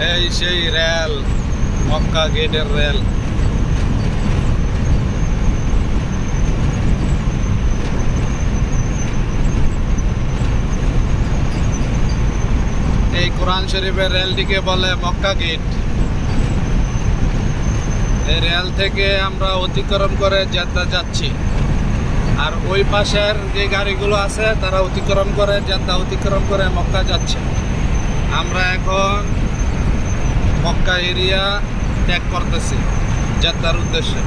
এই সেই রেল, মক্কা গেটের রেল। এই কোরআন শরীফের রেলটিকে বলে মক্কা গেট। এই রেল থেকে আমরা অতিক্রম করে জেদ্দা যাচ্ছি, আর ওই পাশের যে গাড়িগুলো আছে তারা অতিক্রম করে জেদ্দা অতিক্রম করে মক্কা যাচ্ছে। আমরা এখন মক্কা এরিয়া ত্যাগ করতেছি জেদ্দার উদ্দেশ্যে।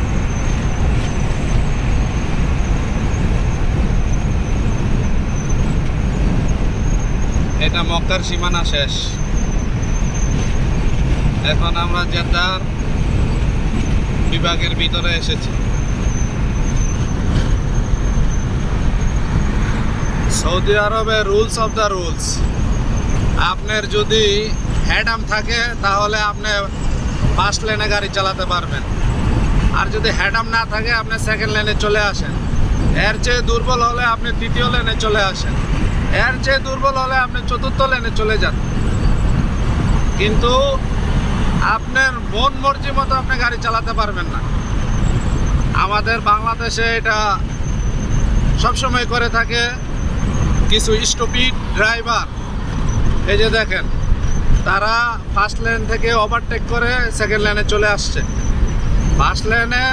এটা মক্কার সীমানা শেষ। এখন আমরা জেদ্দার বিভাগের ভিতরে এসেছি। সৌদি আরবে রুলস অফ দ্য রুলস। আপনার যদি হেডাম থাকে তাহলে আপনি ফার্স্ট লেনে গাড়ি চালাতে পারবেন, আর যদি হেডাম না থাকে আপনি সেকেন্ড লেনে চলে আসেন। এর চেয়ে দুর্বল হলে আপনি তৃতীয় লেনে চলে আসেন, এর চেয়ে দুর্বল হলে আপনি চতুর্থ লেনে চলে যান। কিন্তু আপনার মন মর্জি মতো আপনি গাড়ি চালাতে পারবেন না। আমাদের বাংলাদেশে এটা সবসময় করে থাকে কিছু স্টুপিড ড্রাইভার। এই যে দেখেন, তারা ফার্স্ট লেন থেকে ওভারটেক করে সেকেন্ড লেনে চলে আসছে। ফার্স্ট লেনে